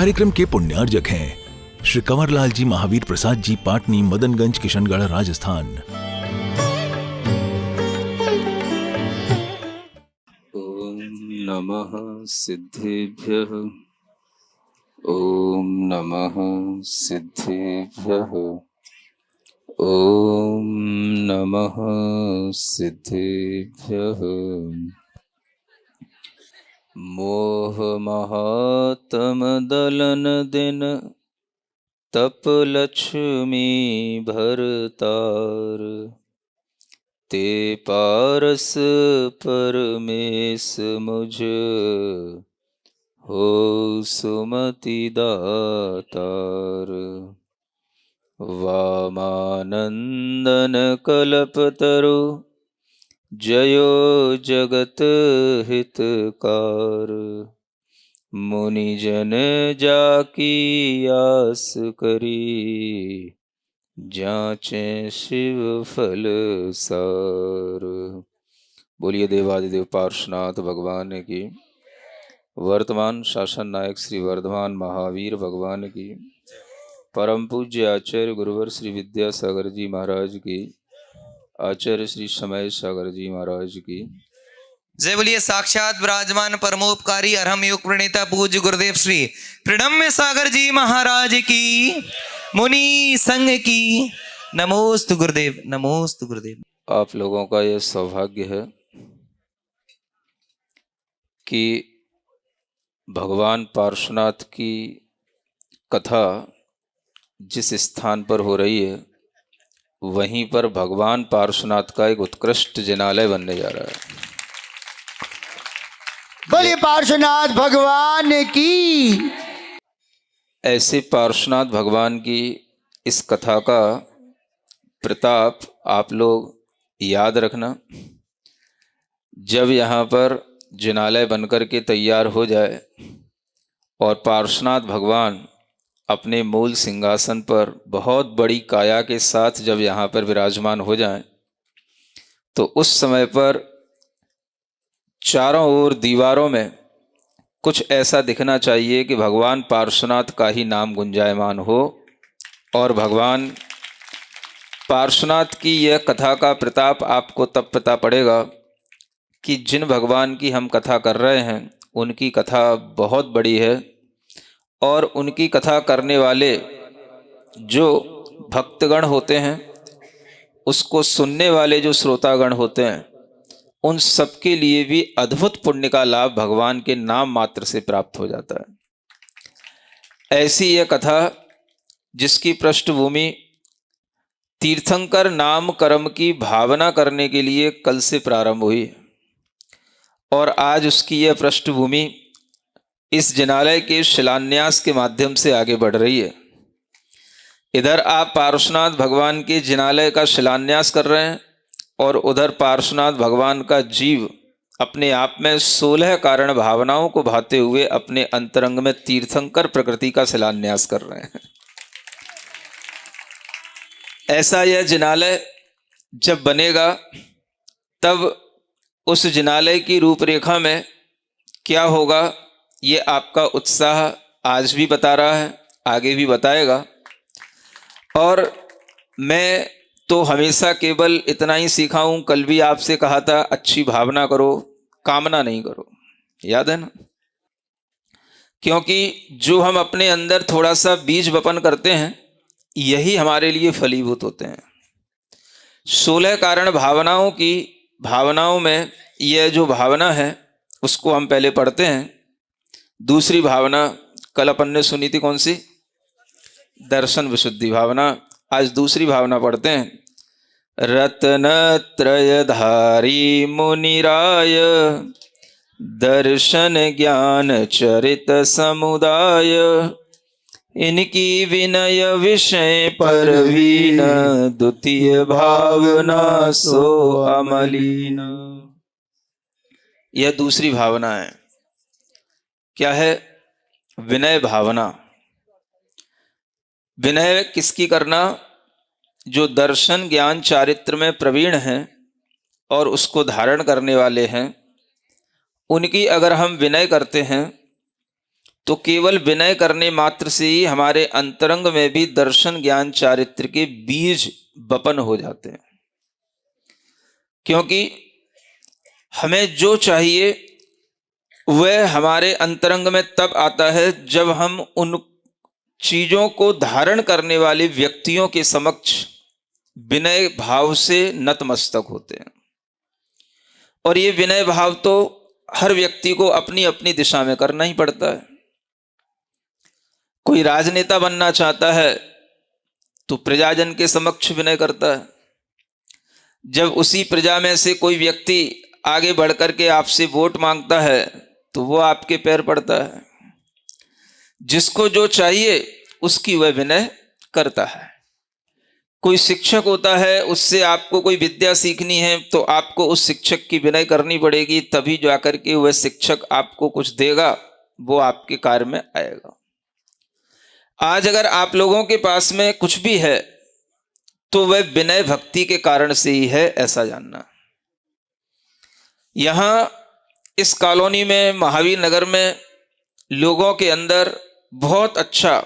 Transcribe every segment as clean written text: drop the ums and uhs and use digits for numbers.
कार्यक्रम के पुण्यार्जक हैं श्री कंवरलाल जी महावीर प्रसाद जी, पाटनी, मदनगंज, किशनगढ़, राजस्थान। ओम नमः सिद्धेभ्यः। ओम नमः सिद्धेभ्यः। ओम नमः सिद्धेभ्यः। मोह महात्म दलन दिन तप लक्ष्मी भरतार। ते पारस परमेश मुझ हो सुमति दातार। वामानंदन कल्पतरु जयो जगत हितकार। मुनिजन जाकी आस करी जाचे शिव फल सार। बोलिए देवादिदेव पार्श्वनाथ भगवान की, वर्तमान शासन नायक श्री वर्धमान महावीर भगवान की, परम पूज्य आचार्य गुरुवर श्री विद्यासागर जी महाराज की, आचार्य श्री समय सागर जी महाराज की। जय बोलिए साक्षात विराजमान परमोपकारी अरहम योग प्रणेता पूज्य गुरुदेव श्री प्रणम्य सागर जी महाराज की, मुनि संघ की नमोस्तु गुरुदेव, नमोस्तु गुरुदेव। आप लोगों का यह सौभाग्य है कि भगवान पार्श्वनाथ की कथा जिस स्थान पर हो रही है वहीं पर भगवान पार्श्वनाथ का एक उत्कृष्ट जिनालय बनने जा रहा है। बोलिए पार्श्वनाथ भगवान की। ऐसे पार्श्वनाथ भगवान की इस कथा का प्रताप आप लोग याद रखना। जब यहाँ पर जिनालय बनकर के तैयार हो जाए और पार्श्वनाथ भगवान अपने मूल सिंहासन पर बहुत बड़ी काया के साथ जब यहाँ पर विराजमान हो जाएं, तो उस समय पर चारों ओर दीवारों में कुछ ऐसा दिखना चाहिए कि भगवान पार्श्वनाथ का ही नाम गुंजायमान हो। और भगवान पार्श्वनाथ की यह कथा का प्रताप आपको तब पता पड़ेगा कि जिन भगवान की हम कथा कर रहे हैं उनकी कथा बहुत बड़ी है, और उनकी कथा करने वाले जो भक्तगण होते हैं, उसको सुनने वाले जो श्रोतागण होते हैं, उन सबके लिए भी अद्भुत पुण्य का लाभ भगवान के नाम मात्र से प्राप्त हो जाता है। ऐसी यह कथा जिसकी पृष्ठभूमि तीर्थंकर नाम कर्म की भावना करने के लिए कल से प्रारंभ हुई, और आज उसकी यह पृष्ठभूमि इस जिनालय के शिलान्यास के माध्यम से आगे बढ़ रही है। इधर आप पार्श्वनाथ भगवान के जिनालय का शिलान्यास कर रहे हैं और उधर पार्श्वनाथ भगवान का जीव अपने आप में 16 कारण भावनाओं को भाते हुए अपने अंतरंग में तीर्थंकर प्रकृति का शिलान्यास कर रहे हैं। ऐसा यह जिनालय जब बनेगा तब उस जिनालय की रूपरेखा में क्या होगा, ये आपका उत्साह आज भी बता रहा है, आगे भी बताएगा। और मैं तो हमेशा केवल इतना ही सीखा हूँ, कल भी आपसे कहा था अच्छी भावना करो, कामना नहीं करो, याद है ना? क्योंकि जो हम अपने अंदर थोड़ा सा बीज वपन करते हैं यही हमारे लिए फलीभूत होते हैं। 16 कारण भावनाओं में यह जो भावना है उसको हम पहले पढ़ते हैं। दूसरी भावना कल अपन ने सुनी थी, कौन सी? दर्शन विशुद्धि भावना। आज दूसरी भावना पढ़ते हैं। रत्नत्रयधारी मुनिराय दर्शन ज्ञान चरित समुदाय। इनकी विनय विषय परवीन द्वितीय भावना सो अमलीन। यह दूसरी भावना है। क्या है? विनय भावना। विनय किसकी करना? जो दर्शन ज्ञान चारित्र में प्रवीण हैं और उसको धारण करने वाले हैं, उनकी अगर हम विनय करते हैं तो केवल विनय करने मात्र से ही हमारे अंतरंग में भी दर्शन ज्ञान चारित्र के बीज बपन हो जाते हैं। क्योंकि हमें जो चाहिए वह हमारे अंतरंग में तब आता है जब हम उन चीजों को धारण करने वाले व्यक्तियों के समक्ष विनय भाव से नतमस्तक होते हैं। और ये विनय भाव तो हर व्यक्ति को अपनी अपनी दिशा में करना ही पड़ता है। कोई राजनेता बनना चाहता है तो प्रजाजन के समक्ष विनय करता है। जब उसी प्रजा में से कोई व्यक्ति आगे बढ़कर के आपसे वोट मांगता है तो वो आपके पैर पड़ता है। जिसको जो चाहिए उसकी वह विनय करता है। कोई शिक्षक होता है, उससे आपको कोई विद्या सीखनी है तो आपको उस शिक्षक की विनय करनी पड़ेगी, तभी जाकर के वह शिक्षक आपको कुछ देगा, वो आपके कार्य में आएगा। आज अगर आप लोगों के पास में कुछ भी है तो वह विनय भक्ति के कारण से ही है, ऐसा जानना। यहां इस कॉलोनी में, महावीर नगर में, लोगों के अंदर बहुत अच्छा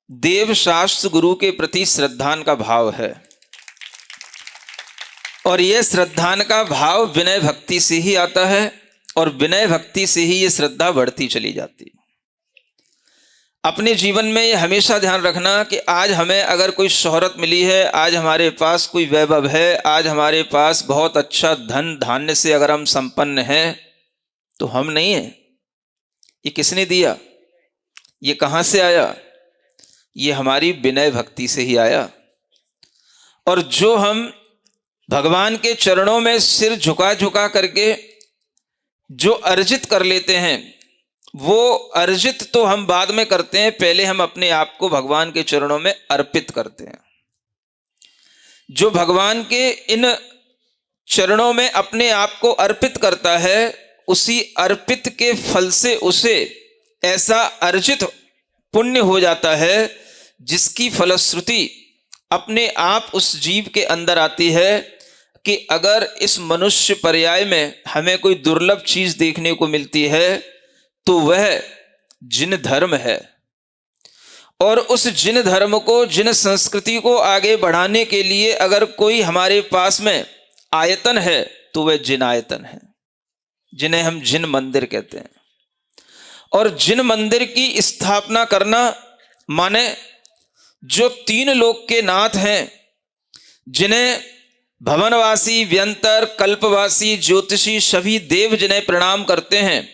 देव शास्त्र गुरु के प्रति श्रद्धान का भाव है। और यह श्रद्धान का भाव विनय भक्ति से ही आता है और विनय भक्ति से ही यह श्रद्धा बढ़ती चली जाती है। अपने जीवन में ये हमेशा ध्यान रखना कि आज हमें अगर कोई शोहरत मिली है, आज हमारे पास कोई वैभव है, आज हमारे पास बहुत अच्छा धन धान्य से अगर हम संपन्न हैं, तो हम नहीं हैं। ये किसने दिया? ये कहाँ से आया? ये हमारी विनय भक्ति से ही आया। और जो हम भगवान के चरणों में सिर झुका झुका करके जो अर्जित कर लेते हैं, वो अर्जित तो हम बाद में करते हैं, पहले हम अपने आप को भगवान के चरणों में अर्पित करते हैं। जो भगवान के इन चरणों में अपने आप को अर्पित करता है, उसी अर्पित के फल से उसे ऐसा अर्जित पुण्य हो जाता है जिसकी फलश्रुति अपने आप उस जीव के अंदर आती है कि अगर इस मनुष्य पर्याय में हमें कोई दुर्लभ चीज देखने को मिलती है तो वह जिन धर्म है। और उस जिन धर्म को, जिन संस्कृति को आगे बढ़ाने के लिए अगर कोई हमारे पास में आयतन है तो वह जिन आयतन है, जिन्हें हम जिन मंदिर कहते हैं। और जिन मंदिर की स्थापना करना माने जो तीन लोक के नाथ हैं, जिन्हें भवनवासी, व्यंतर, कल्पवासी, ज्योतिषी सभी देव जिन्हें प्रणाम करते हैं,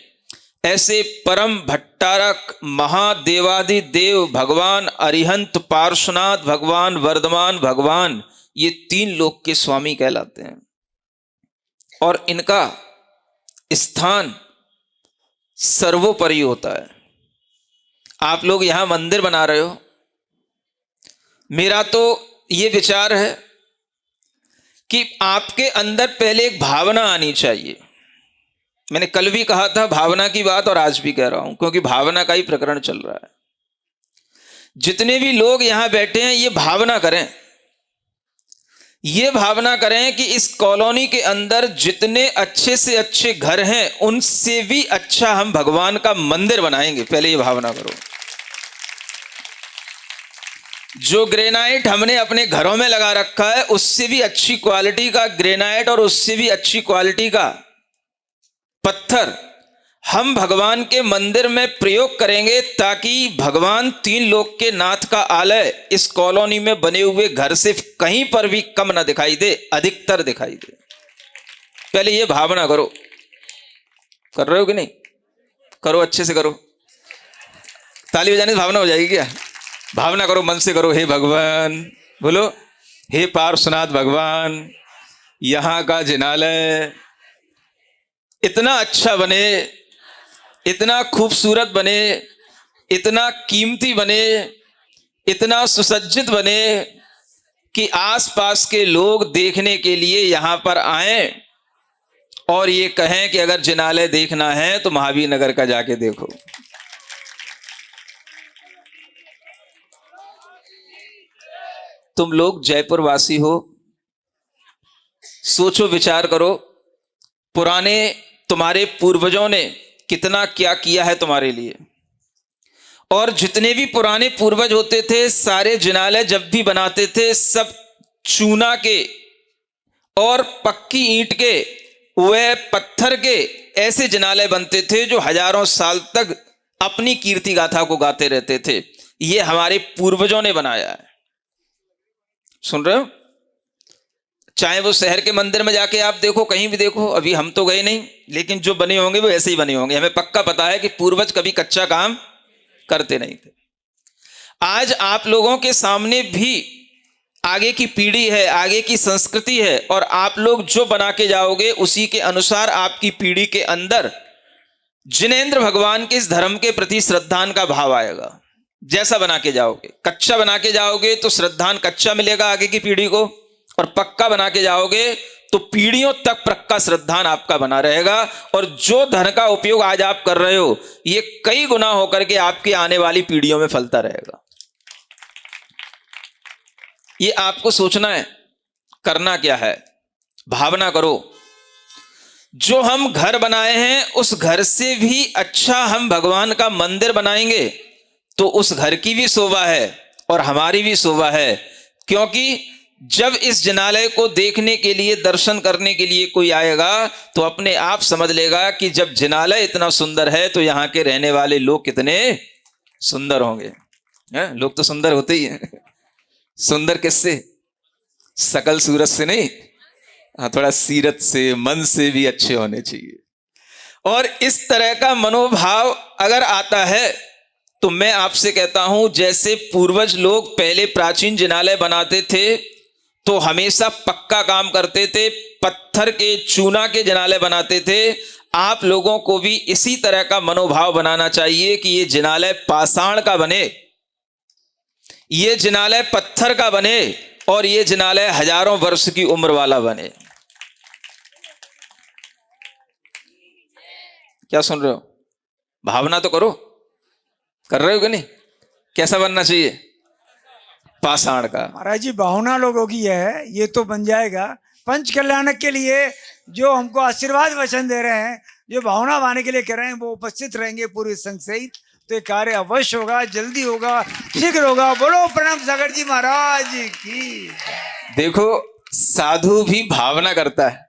ऐसे परम भट्टारक महादेवादि देव भगवान अरिहंत, पार्श्वनाथ भगवान, वर्धमान भगवान, ये तीन लोक के स्वामी कहलाते हैं। और इनका स्थान सर्वोपरि होता है। आप लोग यहां मंदिर बना रहे हो, मेरा तो ये विचार है कि आपके अंदर पहले एक भावना आनी चाहिए। मैंने कल भी कहा था भावना की बात, और आज भी कह रहा हूं, क्योंकि भावना का ही प्रकरण चल रहा है। जितने भी लोग यहां बैठे हैं, ये भावना करें, ये भावना करें कि इस कॉलोनी के अंदर जितने अच्छे से अच्छे घर हैं, उनसे भी अच्छा हम भगवान का मंदिर बनाएंगे। पहले ये भावना करो। जो ग्रेनाइट हमने अपने घरों में लगा रखा है, उससे भी अच्छी क्वालिटी का ग्रेनाइट और उससे भी अच्छी क्वालिटी का पत्थर हम भगवान के मंदिर में प्रयोग करेंगे, ताकि भगवान तीन लोक के नाथ का आलय इस कॉलोनी में बने हुए घर से कहीं पर भी कम ना दिखाई दे, अधिकतर दिखाई दे। पहले ये भावना करो। कर रहे हो कि नहीं? करो, अच्छे से करो। ताली बजाने से भावना हो जाएगी क्या? भावना करो, मन से करो। हे भगवान, बोलो, हे पार्श्वनाथ भगवान, यहां का जिनालय इतना अच्छा बने, इतना खूबसूरत बने, इतना कीमती बने, इतना सुसज्जित बने कि आसपास के लोग देखने के लिए यहां पर आएं और ये कहें कि अगर जिनालय देखना है तो महावीर नगर का जाके देखो। तुम लोग जयपुर वासी हो, सोचो, विचार करो, पुराने तुम्हारे पूर्वजों ने कितना क्या किया है तुम्हारे लिए। और जितने भी पुराने पूर्वज होते थे सारे जिनालय जब भी बनाते थे सब चूना के और पक्की ईंट के व पत्थर के ऐसे जिनालय बनते थे जो हजारों साल तक अपनी कीर्ति गाथा को गाते रहते थे। ये हमारे पूर्वजों ने बनाया है। सुन रहे हो? चाहे वो शहर के मंदिर में जाके आप देखो, कहीं भी देखो, अभी हम तो गए नहीं, लेकिन जो बने होंगे वो ऐसे ही बने होंगे। हमें पक्का पता है कि पूर्वज कभी कच्चा काम करते नहीं थे। आज आप लोगों के सामने भी आगे की पीढ़ी है, आगे की संस्कृति है, और आप लोग जो बना के जाओगे उसी के अनुसार आपकी पीढ़ी के अंदर जिनेंद्र भगवान के इस धर्म के प्रति श्रद्धान का भाव आएगा। जैसा बना के जाओगे, कच्चा बना के जाओगे तो श्रद्धान कच्चा मिलेगा आगे की पीढ़ी को, और पक्का बना के जाओगे तो पीढ़ियों तक पक्का श्रद्धान आपका बना रहेगा। और जो धन का उपयोग आज आप कर रहे हो ये कई गुना होकर के आपकी आने वाली पीढ़ियों में फलता रहेगा। ये आपको सोचना है, करना क्या है, भावना करो। जो हम घर बनाए हैं उस घर से भी अच्छा हम भगवान का मंदिर बनाएंगे तो उस घर की भी शोभा है और हमारी भी शोभा है। क्योंकि जब इस जिनालय को देखने के लिए, दर्शन करने के लिए कोई आएगा तो अपने आप समझ लेगा कि जब जिनालय इतना सुंदर है तो यहाँ के रहने वाले लोग कितने सुंदर होंगे। लोग तो सुंदर होते ही हैं। सुंदर किससे? सकल सूरत से नहीं, हाँ, थोड़ा सीरत से, मन से भी अच्छे होने चाहिए। और इस तरह का मनोभाव अगर आता है तो मैं आपसे कहता हूं, जैसे पूर्वज लोग पहले प्राचीन जिनालय बनाते थे तो हमेशा पक्का काम करते थे, पत्थर के, चूना के जिनालय बनाते थे, आप लोगों को भी इसी तरह का मनोभाव बनाना चाहिए कि ये जिनालय पाषाण का बने, ये जिनालय पत्थर का बने, और ये जिनालय हजारों वर्ष की उम्र वाला बने। क्या सुन रहे हो? भावना तो करो। कर रहे हो कि नहीं? कैसा बनना चाहिए? पाषाण का। महाराज जी, भावना लोगों की है, ये तो बन जाएगा। पंच कल्याणक के लिए जो हमको आशीर्वाद वचन दे रहे हैं, जो भावना बांधने के लिए कह रहे हैं, वो उपस्थित रहेंगे पूरे संघ सहित, तो ये कार्य अवश्य होगा, जल्दी होगा, शीघ्र होगा। बोलो प्रणव सागर जी महाराज की। देखो, साधु भी भावना करता है,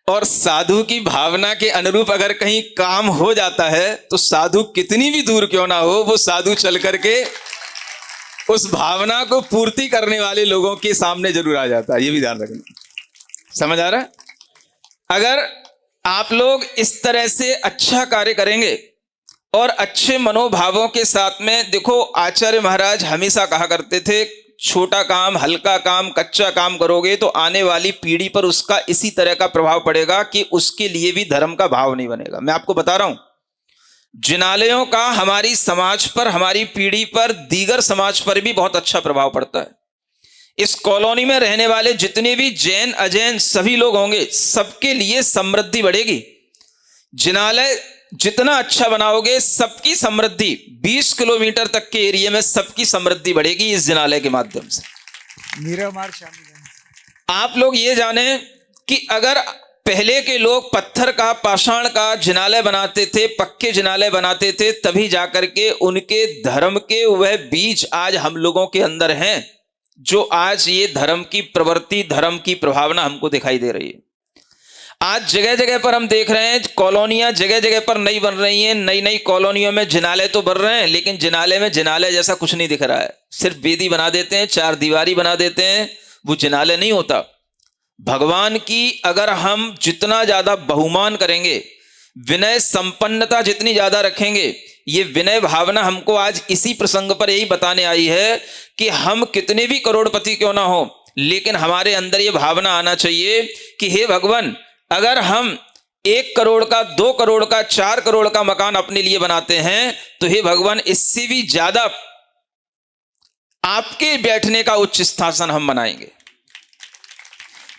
और साधु की भावना के अनुरूप अगर कहीं काम हो जाता है तो साधु कितनी भी दूर क्यों ना हो, वो साधु चल करके उस भावना को पूर्ति करने वाले लोगों के सामने जरूर आ जाता है। ये भी ध्यान रखना। समझ आ रहा है? अगर आप लोग इस तरह से अच्छा कार्य करेंगे और अच्छे मनोभावों के साथ में, देखो आचार्य महाराज हमेशा कहा करते थे, छोटा काम, हल्का काम, कच्चा काम करोगे तो आने वाली पीढ़ी पर उसका इसी तरह का प्रभाव पड़ेगा कि उसके लिए भी धर्म का भाव नहीं बनेगा। मैं आपको बता रहा हूं, जिनालयों का हमारी समाज पर, हमारी पीढ़ी पर, दीगर समाज पर भी बहुत अच्छा प्रभाव पड़ता है। इस कॉलोनी में रहने वाले जितने भी जैन अजैन सभी लोग होंगे, सबके लिए समृद्धि बढ़ेगी। जिनालय जितना अच्छा बनाओगे सबकी समृद्धि, 20 किलोमीटर तक के एरिया में सबकी समृद्धि बढ़ेगी इस जिनालय के माध्यम से। मेरा मार शामिल है। आप लोग ये जाने कि अगर पहले के लोग पत्थर का, पाषाण का जिनालय बनाते थे, पक्के जिनालय बनाते थे, तभी जाकर के उनके धर्म के वह बीज आज हम लोगों के अंदर हैं, जो आज ये धर्म की प्रवृत्ति, धर्म की प्रभावना हमको दिखाई दे रही है। आज जगह जगह पर हम देख रहे हैं कॉलोनियां जगह जगह पर नई बन रही हैं, नई नई कॉलोनियों में जिनालय तो बन रहे हैं, लेकिन जिनालय में जिनालय जैसा कुछ नहीं दिख रहा है। सिर्फ वेदी बना देते हैं, चार दीवारी बना देते हैं, वो जिनालय नहीं होता। भगवान की अगर हम जितना ज्यादा बहुमान करेंगे, विनय संपन्नता जितनी ज्यादा रखेंगे, ये विनय भावना हमको आज इसी प्रसंग पर यही बताने आई है कि हम कितने भी करोड़पति क्यों ना हो, लेकिन हमारे अंदर ये भावना आना चाहिए कि हे भगवान, अगर हम 1 करोड़ का, 2 करोड़ का, 4 करोड़ का मकान अपने लिए बनाते हैं तो हे भगवान, इससे भी ज्यादा आपके बैठने का उच्च स्थासन हम बनाएंगे।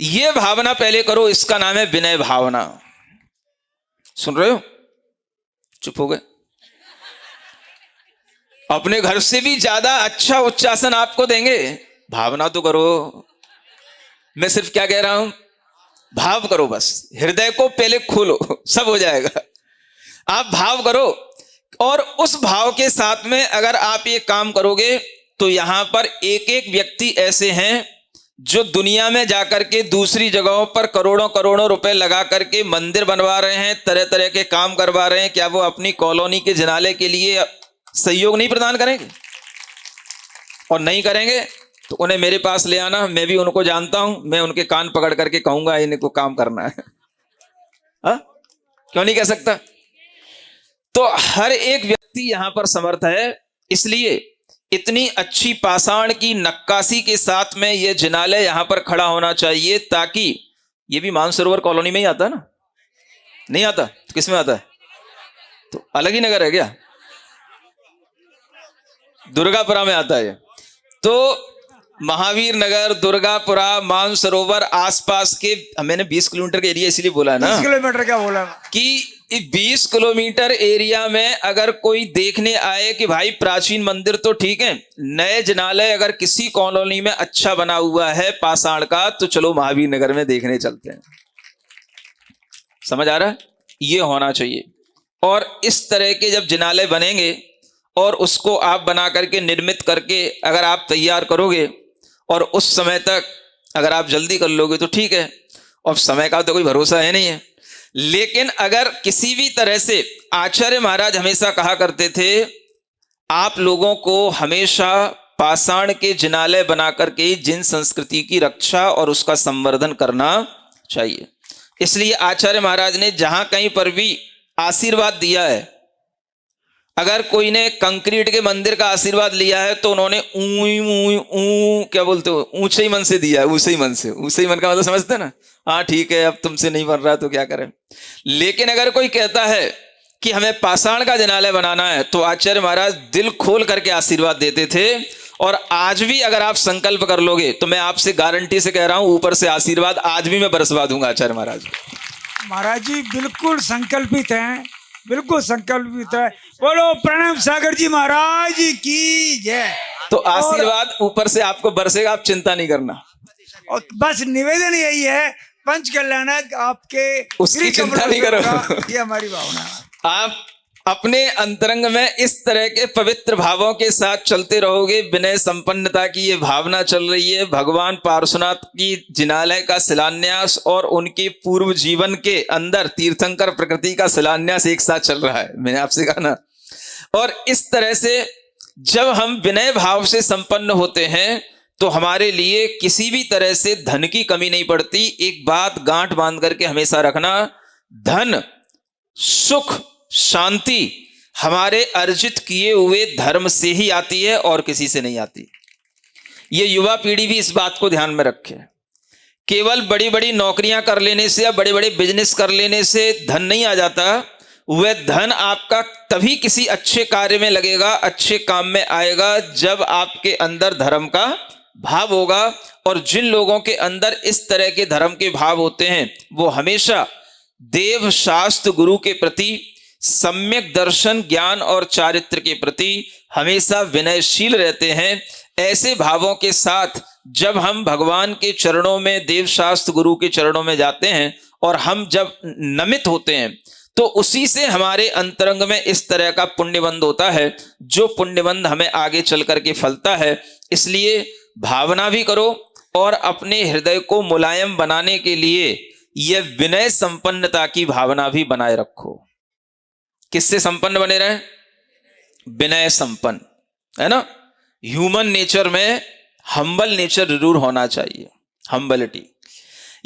यह भावना पहले करो, इसका नाम है विनय भावना। सुन रहे हो? चुप हो गए? अपने घर से भी ज्यादा अच्छा उच्चासन आपको देंगे। भावना तो करो। मैं सिर्फ क्या कह रहा हूं, भाव करो, बस हृदय को पहले खोलो, सब हो जाएगा। आप भाव करो और उस भाव के साथ में अगर आप ये काम करोगे तो यहां पर एक एक व्यक्ति ऐसे हैं जो दुनिया में जाकर के दूसरी जगहों पर करोड़ों करोड़ों रुपए लगा करके मंदिर बनवा रहे हैं, तरह तरह के काम करवा रहे हैं। क्या वो अपनी कॉलोनी के जिनाले के लिए सहयोग नहीं प्रदान करेंगे? और नहीं करेंगे तो उन्हें मेरे पास ले आना, मैं भी उनको जानता हूं, मैं उनके कान पकड़ करके कहूंगा इनको काम करना है। हा? क्यों नहीं कह सकता? तो हर एक व्यक्ति यहां पर समर्थ है, इसलिए इतनी अच्छी पाषाण की नक्काशी के साथ में यह जिनालय यहां पर खड़ा होना चाहिए, ताकि ये भी मानसरोवर कॉलोनी में ही आता है ना? नहीं आता तो किस में आता है? तो अलग ही नगर है क्या? दुर्गापुरा में आता है। तो महावीर नगर, दुर्गापुरा, मानसरोवर आसपास के, मैंने 20 किलोमीटर का एरिया इसलिए बोला ना, 20 किलोमीटर क्या बोला कि 20 किलोमीटर एरिया में अगर कोई देखने आए कि भाई प्राचीन मंदिर तो ठीक है, नए जिनालय अगर किसी कॉलोनी में अच्छा बना हुआ है पाषाण का, तो चलो महावीर नगर में देखने चलते हैं। समझ आ रहा है? ये होना चाहिए। और इस तरह के जब जिनालय बनेंगे और उसको आप बना करके निर्मित करके अगर आप तैयार करोगे और उस समय तक अगर आप जल्दी कर लोगे तो ठीक है, और समय का तो कोई भरोसा है नहीं है। लेकिन अगर किसी भी तरह से, आचार्य महाराज हमेशा कहा करते थे आप लोगों को हमेशा पाषाण के जिनालय बना करके जिन संस्कृति की रक्षा और उसका संवर्धन करना चाहिए। इसलिए आचार्य महाराज ने जहां कहीं पर भी आशीर्वाद दिया है, अगर कोई ने कंक्रीट के मंदिर का आशीर्वाद लिया है तो उन्होंने क्या बोलते हो, ऊंचे ही मन से दिया है। ऊंचे ही मन से, ऊंचे ही मन का मतलब समझते ना? हाँ ठीक है, अब तुमसे नहीं बन रहा तो क्या करें। लेकिन अगर कोई कहता है कि हमें पाषाण का जिनालय बनाना है, तो आचार्य महाराज दिल खोल करके आशीर्वाद देते थे। और आज भी अगर आप संकल्प कर लोगे तो मैं आपसे गारंटी से कह रहा हूं, ऊपर से आशीर्वाद आज भी मैं बरसवा दूंगा आचार्य महाराज। महाराज जी बिल्कुल संकल्पित हैं, बिल्कुल संकल्पित है। बोलो प्रणव सागर जी महाराज की जय। तो आशीर्वाद ऊपर से आपको बरसेगा, आप चिंता नहीं करना। और बस निवेदन यही है, पंच कल्याणक आपके उसकी चिंता नहीं करो, ये हमारी भावना है। आप अपने अंतरंग में इस तरह के पवित्र भावों के साथ चलते रहोगे। विनय संपन्नता की ये भावना चल रही है। भगवान पार्श्वनाथ की जिनालय का शिलान्यास और उनके पूर्व जीवन के अंदर तीर्थंकर प्रकृति का शिलान्यास एक साथ चल रहा है, मैंने आपसे कहा ना। और इस तरह से जब हम विनय भाव से संपन्न होते हैं तो हमारे लिए किसी भी तरह से धन की कमी नहीं पड़ती। एक बात गांठ बांध करके हमेशा रखना, धन, सुख, शांति हमारे अर्जित किए हुए धर्म से ही आती है और किसी से नहीं आती। ये युवा पीढ़ी भी इस बात को ध्यान में रखे। केवल बड़ी बड़ी नौकरियां कर लेने से या बड़े बड़े बिजनेस कर लेने से धन नहीं आ जाता। वह धन आपका तभी किसी अच्छे कार्य में लगेगा, अच्छे काम में आएगा, जब आपके अंदर धर्म का भाव होगा। और जिन लोगों के अंदर इस तरह के धर्म के भाव होते हैं वो हमेशा देव शास्त्र गुरु के प्रति, सम्यक दर्शन ज्ञान और चारित्र के प्रति हमेशा विनयशील रहते हैं। ऐसे भावों के साथ जब हम भगवान के चरणों में, देव शास्त्र गुरु के चरणों में जाते हैं और हम जब नमित होते हैं तो उसी से हमारे अंतरंग में इस तरह का पुण्यबंध होता है, जो पुण्यबंध हमें आगे चल करके फलता है। इसलिए भावना भी करो और अपने हृदय को मुलायम बनाने के लिए यह विनय संपन्नता की भावना भी बनाए रखो। किससे संपन्न बने रहे? विनय संपन्न, है ना। ह्यूमन नेचर में हम्बल नेचर जरूर होना चाहिए, हम्बलिटी।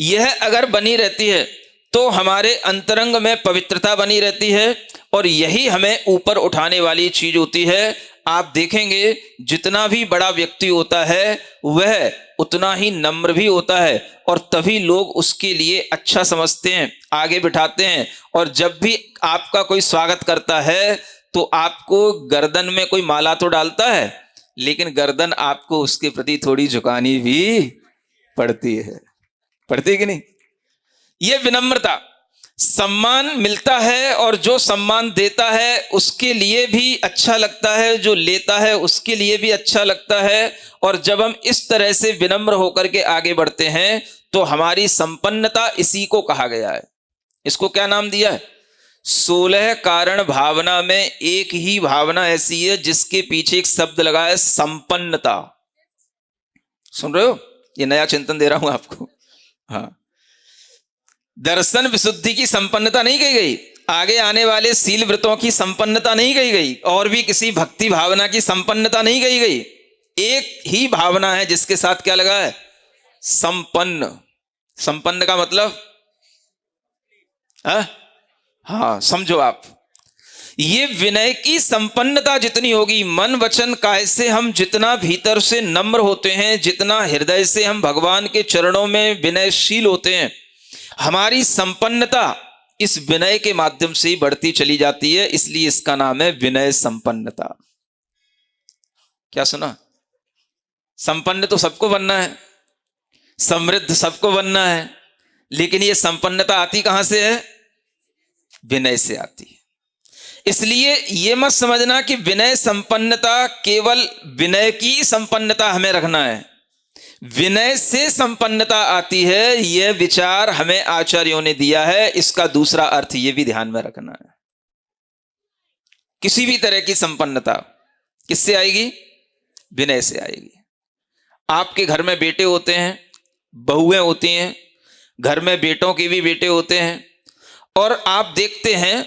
यह अगर बनी रहती है तो हमारे अंतरंग में पवित्रता बनी रहती है और यही हमें ऊपर उठाने वाली चीज होती है। आप देखेंगे जितना भी बड़ा व्यक्ति होता है वह उतना ही नम्र भी होता है और तभी लोग उसके लिए अच्छा समझते हैं, आगे बिठाते हैं। और जब भी आपका कोई स्वागत करता है तो आपको गर्दन में कोई माला तो डालता है, लेकिन गर्दन आपको उसके प्रति थोड़ी झुकानी भी पड़ती है कि नहीं? ये विनम्रता, सम्मान मिलता है और जो सम्मान देता है उसके लिए भी अच्छा लगता है, जो लेता है उसके लिए भी अच्छा लगता है। और जब हम इस तरह से विनम्र होकर के आगे बढ़ते हैं तो हमारी संपन्नता, इसी को कहा गया है। इसको क्या नाम दिया है? 16 कारण भावना में एक ही भावना ऐसी है जिसके पीछे एक शब्द लगा है, संपन्नता। सुन रहे हो? ये नया चिंतन दे रहा हूं आपको। हाँ, दर्शन विशुद्धि की संपन्नता नहीं कही गई, आगे आने वाले सील व्रतों की संपन्नता नहीं कही गई, और भी किसी भक्ति भावना की संपन्नता नहीं कही गई। एक ही भावना है जिसके साथ क्या लगा है, संपन्न। संपन्न का मतलब हाँ, समझो आप, ये विनय की संपन्नता जितनी होगी, मन वचन काय से हम जितना भीतर से नम्र होते हैं, जितना हृदय से हम भगवान के चरणों में विनयशील होते हैं, हमारी संपन्नता इस विनय के माध्यम से ही बढ़ती चली जाती है। इसलिए इसका नाम है विनय संपन्नता। क्या सुना? संपन्न तो सबको बनना है, समृद्ध सबको बनना है, लेकिन ये संपन्नता आती कहां से है? विनय से आती है। इसलिए ये मत समझना कि विनय संपन्नता केवल विनय की संपन्नता हमें रखना है। विनय से संपन्नता आती है, यह विचार हमें आचार्यों ने दिया है। इसका दूसरा अर्थ यह भी ध्यान में रखना है। किसी भी तरह की संपन्नता किससे आएगी? विनय से आएगी। आपके घर में बेटे होते हैं, बहुएं होती हैं, घर में बेटों के भी बेटे होते हैं, और आप देखते हैं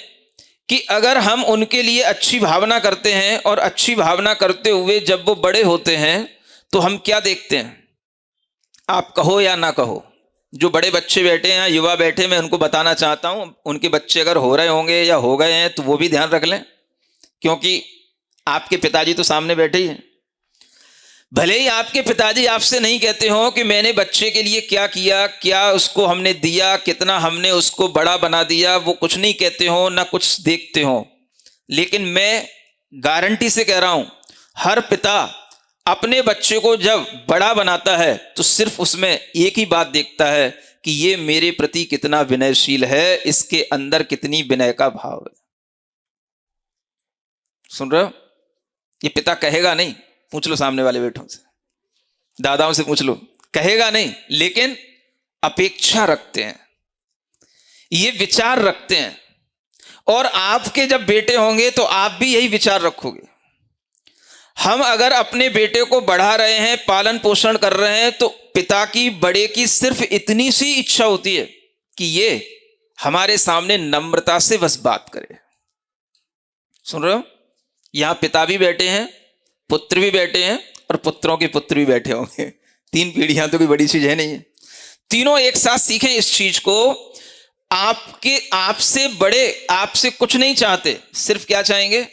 कि अगर हम उनके लिए अच्छी भावना करते हैं और अच्छी भावना करते हुए जब वो बड़े होते हैं तो हम क्या देखते हैं? आप कहो या ना कहो, जो बड़े बच्चे बैठे हैं, युवा बैठे, मैं उनको बताना चाहता हूं, उनके बच्चे अगर हो रहे होंगे या हो गए हैं तो वो भी ध्यान रख लें, क्योंकि आपके पिताजी तो सामने बैठे ही हैं। भले ही आपके पिताजी आपसे नहीं कहते हो कि मैंने बच्चे के लिए क्या किया, क्या उसको हमने दिया, कितना हमने उसको बड़ा बना दिया, वो कुछ नहीं कहते हो, ना कुछ देखते हो, लेकिन मैं गारंटी से कह रहा हूं, हर पिता अपने बच्चे को जब बड़ा बनाता है तो सिर्फ उसमें एक ही बात देखता है कि ये मेरे प्रति कितना विनयशील है, इसके अंदर कितनी विनय का भाव है। सुन रहे हो? ये पिता कहेगा नहीं, पूछ लो सामने वाले बेटों से, दादाओं से पूछ लो, कहेगा नहीं, लेकिन अपेक्षा रखते हैं, ये विचार रखते हैं। और आपके जब बेटे होंगे तो आप भी यही विचार रखोगे। हम अगर अपने बेटे को बढ़ा रहे हैं, पालन पोषण कर रहे हैं, तो पिता की, बड़े की सिर्फ इतनी सी इच्छा होती है कि ये हमारे सामने नम्रता से बस बात करे। सुन रहे हो? यहां पिता भी बैठे हैं, पुत्र भी बैठे हैं, और पुत्रों के पुत्र भी बैठे होंगे। 3 पीढ़ियां तो कोई बड़ी चीज है नहीं है। तीनों एक साथ सीखें इस चीज को। आपसे बड़े आपसे कुछ नहीं चाहते, सिर्फ क्या चाहेंगे?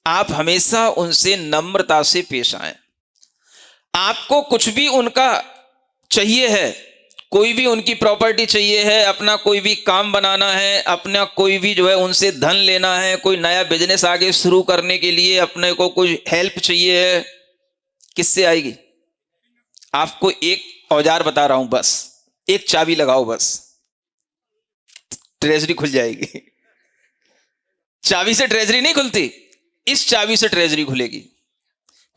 आप हमेशा उनसे नम्रता से पेश आए। आपको कुछ भी उनका चाहिए है, कोई भी उनकी प्रॉपर्टी चाहिए है, अपना कोई भी काम बनाना है, अपना कोई भी जो है उनसे धन लेना है, कोई नया बिजनेस आगे शुरू करने के लिए अपने को कोई हेल्प चाहिए है, किससे आएगी? आपको एक औजार बता रहा हूं, बस एक चाबी लगाओ, बस ट्रेजरी खुल जाएगी। चाबी से ट्रेजरी नहीं खुलती, इस चाबी से ट्रेजरी खुलेगी।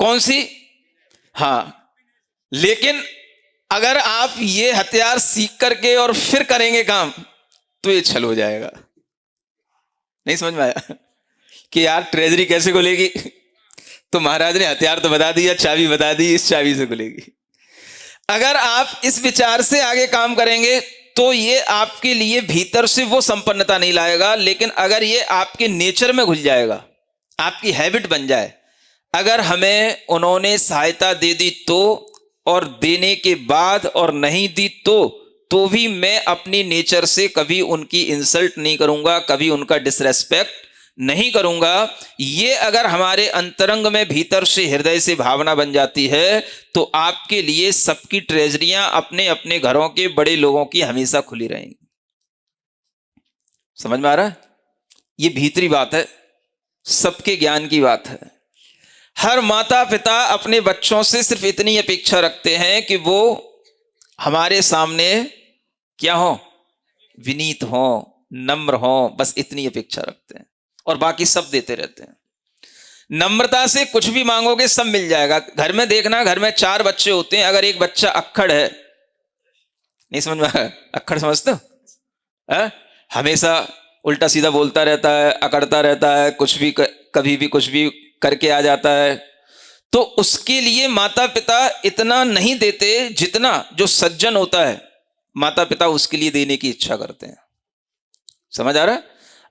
कौन सी? हाँ, लेकिन अगर आप ये हथियार सीख करके और फिर करेंगे काम तो ये छल हो जाएगा। नहीं समझ में आया कि यार ट्रेजरी कैसे खुलेगी? तो महाराज ने हथियार तो बता दिया, चाबी बता दी, इस चाबी से खुलेगी। अगर आप इस विचार से आगे काम करेंगे तो ये आपके लिए भीतर से वो संपन्नता नहीं लाएगा, लेकिन अगर ये आपके नेचर में घुल जाएगा, आपकी हैबिट बन जाए, अगर हमें उन्होंने सहायता दे दी तो, और देने के बाद और नहीं दी तो भी मैं अपनी नेचर से कभी उनकी इंसल्ट नहीं करूंगा, कभी उनका डिसरेस्पेक्ट नहीं करूंगा। ये अगर हमारे अंतरंग में भीतर से, हृदय से भावना बन जाती है तो आपके लिए सबकी ट्रेजरियां अपने अपने घरों के बड़े लोगों की हमेशा खुली रहेंगी। समझ में आ रहा है? ये भीतरी बात है, सबके ज्ञान की बात है। हर माता पिता अपने बच्चों से सिर्फ इतनी अपेक्षा रखते हैं कि वो हमारे सामने क्या हो? विनीत हो, नम्र हो, बस इतनी अपेक्षा रखते हैं, और बाकी सब देते रहते हैं। नम्रता से कुछ भी मांगोगे सब मिल जाएगा। घर में देखना, घर में 4 बच्चे होते हैं, अगर एक बच्चा अक्खड़ है, नहीं समझ में आया? अक्खड़ समझते हो? हमेशा उल्टा सीधा बोलता रहता है, अकड़ता रहता है, कभी भी कुछ भी करके आ जाता है, तो उसके लिए माता पिता इतना नहीं देते जितना जो सज्जन होता है माता पिता उसके लिए देने की इच्छा करते हैं। समझ आ रहा है?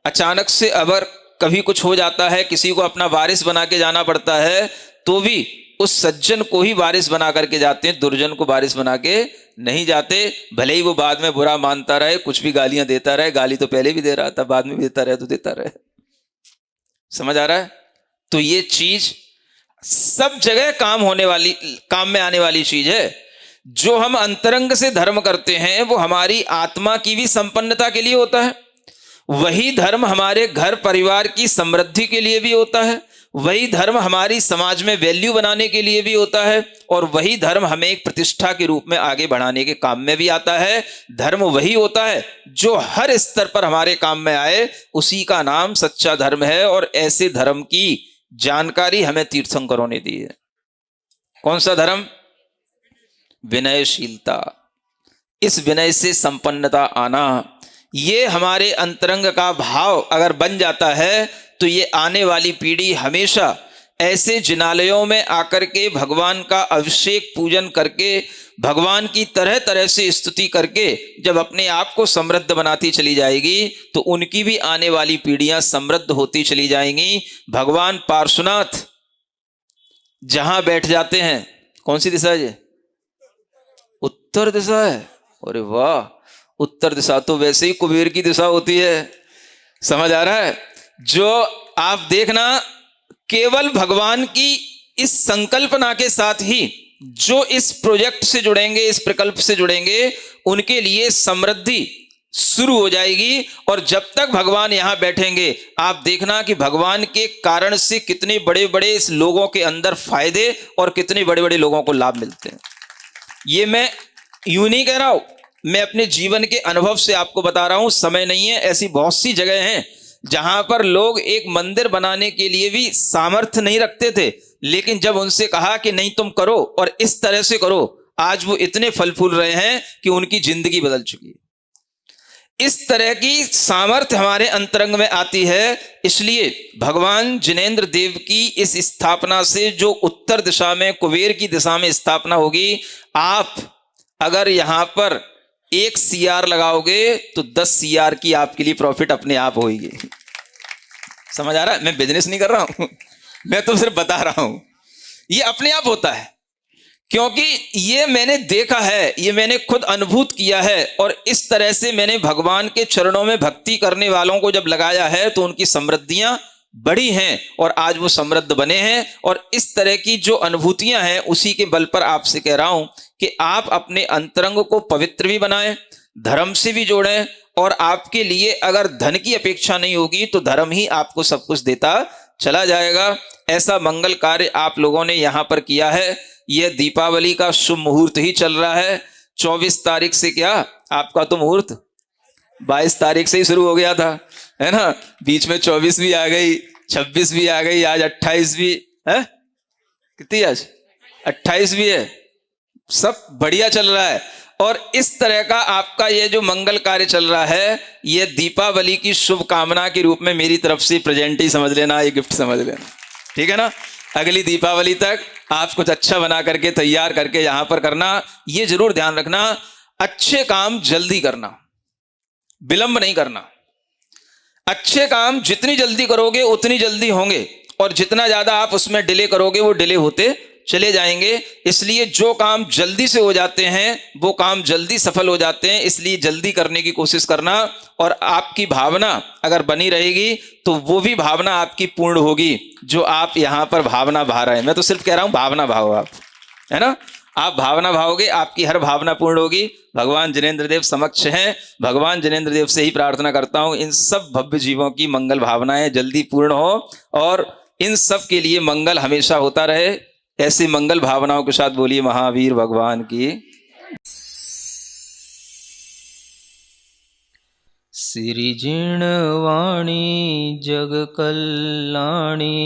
अचानक से अगर कभी कुछ हो जाता है, किसी को अपना वारिस बना के जाना पड़ता है, तो भी उस सज्जन को ही वारिस बना करके जाते हैं, दुर्जन को वारिस बना के नहीं जाते। भले ही वो बाद में बुरा मानता रहे, कुछ भी गालियां देता रहे, गाली तो पहले भी दे रहा था, बाद में भी देता रहे तो देता रहे। समझ आ रहा है? तो ये चीज सब जगह काम में आने वाली चीज है। जो हम अंतरंग से धर्म करते हैं वो हमारी आत्मा की भी संपन्नता के लिए होता है, वही धर्म हमारे घर परिवार की समृद्धि के लिए भी होता है, वही धर्म हमारी समाज में वैल्यू बनाने के लिए भी होता है, और वही धर्म हमें एक प्रतिष्ठा के रूप में आगे बढ़ाने के काम में भी आता है। धर्म वही होता है जो हर स्तर पर हमारे काम में आए, उसी का नाम सच्चा धर्म है। और ऐसे धर्म की जानकारी हमें तीर्थंकरों ने दी है। कौन सा धर्म? विनयशीलता। इस विनय से संपन्नता आना, ये हमारे अंतरंग का भाव अगर बन जाता है तो ये आने वाली पीढ़ी हमेशा ऐसे जिनालयों में आकर के भगवान का अभिषेक पूजन करके, भगवान की तरह तरह से स्तुति करके जब अपने आप को समृद्ध बनाती चली जाएगी तो उनकी भी आने वाली पीढ़ियां समृद्ध होती चली जाएंगी। भगवान पार्श्वनाथ जहां बैठ जाते हैं, कौन सी दिशा है ये? उत्तर दिशा है। अरे वाह, उत्तर दिशा तो वैसे ही कुबेर की दिशा होती है। समझ आ रहा है? जो आप देखना, केवल भगवान की इस संकल्पना के साथ ही जो इस प्रोजेक्ट से जुड़ेंगे, इस प्रकल्प से जुड़ेंगे, उनके लिए समृद्धि शुरू हो जाएगी। और जब तक भगवान यहां बैठेंगे, आप देखना कि भगवान के कारण से कितने बड़े बड़े इस लोगों के अंदर फायदे और कितने बड़े बड़े लोगों को लाभ मिलते हैं। ये मैं यूं नहीं कह रहा हूं, मैं अपने जीवन के अनुभव से आपको बता रहा हूं। समय नहीं है, ऐसी बहुत सी जगह हैं जहां पर लोग एक मंदिर बनाने के लिए भी सामर्थ्य नहीं रखते थे, लेकिन जब उनसे कहा कि नहीं तुम करो और इस तरह से करो, आज वो इतने फल फूल रहे हैं कि उनकी जिंदगी बदल चुकी है। इस तरह की सामर्थ्य हमारे अंतरंग में आती है। इसलिए भगवान जिनेंद्र देव की इस स्थापना से जो उत्तर दिशा में, कुबेर की दिशा में स्थापना होगी, आप अगर यहां पर 1 CR लगाओगे तो 10 CR की आपके लिए प्रॉफिट अपने आप होगी। समझ आ रहा है? मैं बिजनेस नहीं कर रहा हूं, मैं तो सिर्फ बता रहा हूं, ये अपने आप होता है। क्योंकि ये मैंने देखा है, ये मैंने खुद अनुभूत किया है, और इस तरह से मैंने भगवान के चरणों में भक्ति करने वालों को जब लगाया है तो उनकी समृद्धियां बढ़ी हैं और आज वो समृद्ध बने हैं। और इस तरह की जो अनुभूतियां हैं, उसी के बल पर आपसे कह रहा हूं कि आप अपने अंतरंग को पवित्र भी बनाएं, धर्म से भी जोड़ें, और आपके लिए अगर धन की अपेक्षा नहीं होगी तो धर्म ही आपको सब कुछ देता चला जाएगा। ऐसा मंगल कार्य आप लोगों ने यहां पर किया है। यह दीपावली का शुभ मुहूर्त ही चल रहा है। 24 तारीख से, क्या आपका तो मुहूर्त 22 तारीख से ही शुरू हो गया था, है ना? बीच में 24 भी आ गई, 26 भी आ गई, आज 28 भी है। कितनी आज? 28 भी है। सब बढ़िया चल रहा है। और इस तरह का आपका ये जो मंगल कार्य चल रहा है, ये दीपावली की शुभकामना के रूप में मेरी तरफ से प्रेजेंट ही समझ लेना, ये गिफ्ट समझ लेना, ठीक है ना? अगली दीपावली तक आप कुछ अच्छा बना करके तैयार करके यहां पर करना। ये जरूर ध्यान रखना, अच्छे काम जल्दी करना, विलंब नहीं करना। अच्छे काम जितनी जल्दी करोगे उतनी जल्दी होंगे, और जितना ज्यादा आप उसमें डिले करोगे वो डिले होते चले जाएंगे। इसलिए जो काम जल्दी से हो जाते हैं वो काम जल्दी सफल हो जाते हैं। इसलिए जल्दी करने की कोशिश करना, और आपकी भावना अगर बनी रहेगी तो वो भी भावना आपकी पूर्ण होगी जो आप यहां पर भावना भा रहे हैं। मैं तो सिर्फ कह रहा हूं भावना भाव आप, है ना? आप भावना भाओगे, आपकी हर भावना पूर्ण होगी। भगवान जिनेंद्र देव समक्ष हैं। भगवान जिनेंद्र देव से ही प्रार्थना करता हूं इन सब भव्य जीवों की मंगल भावनाएं जल्दी पूर्ण हो, और इन सब के लिए मंगल हमेशा होता रहे। ऐसी मंगल भावनाओं के साथ बोलिए महावीर भगवान की। सिरिजिणवाणी जग कल्याणी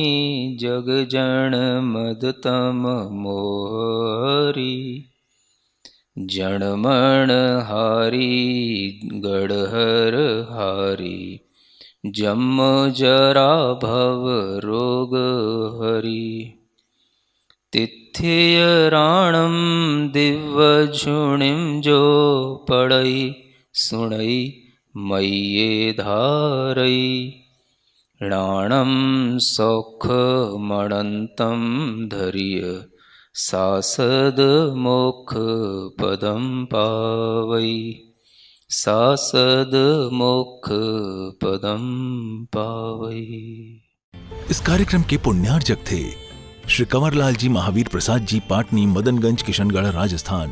जग जन मदतम मोहरी जनमण हारी गढ़हर हारी जम जरा भव रोग हरि तिथियराणम दिव्यझुणिम जो पड़ई सुणई मय्ये धारई णाणम सौखमणन्तं धर्य सासद मोक्ष पदम पावई सासद मोक्ष पदम पावई। इस कार्यक्रम के पुण्यार्जक थे श्री कंवरलाल जी महावीर प्रसाद जी, पाटनी, मदनगंज, किशनगढ़, राजस्थान।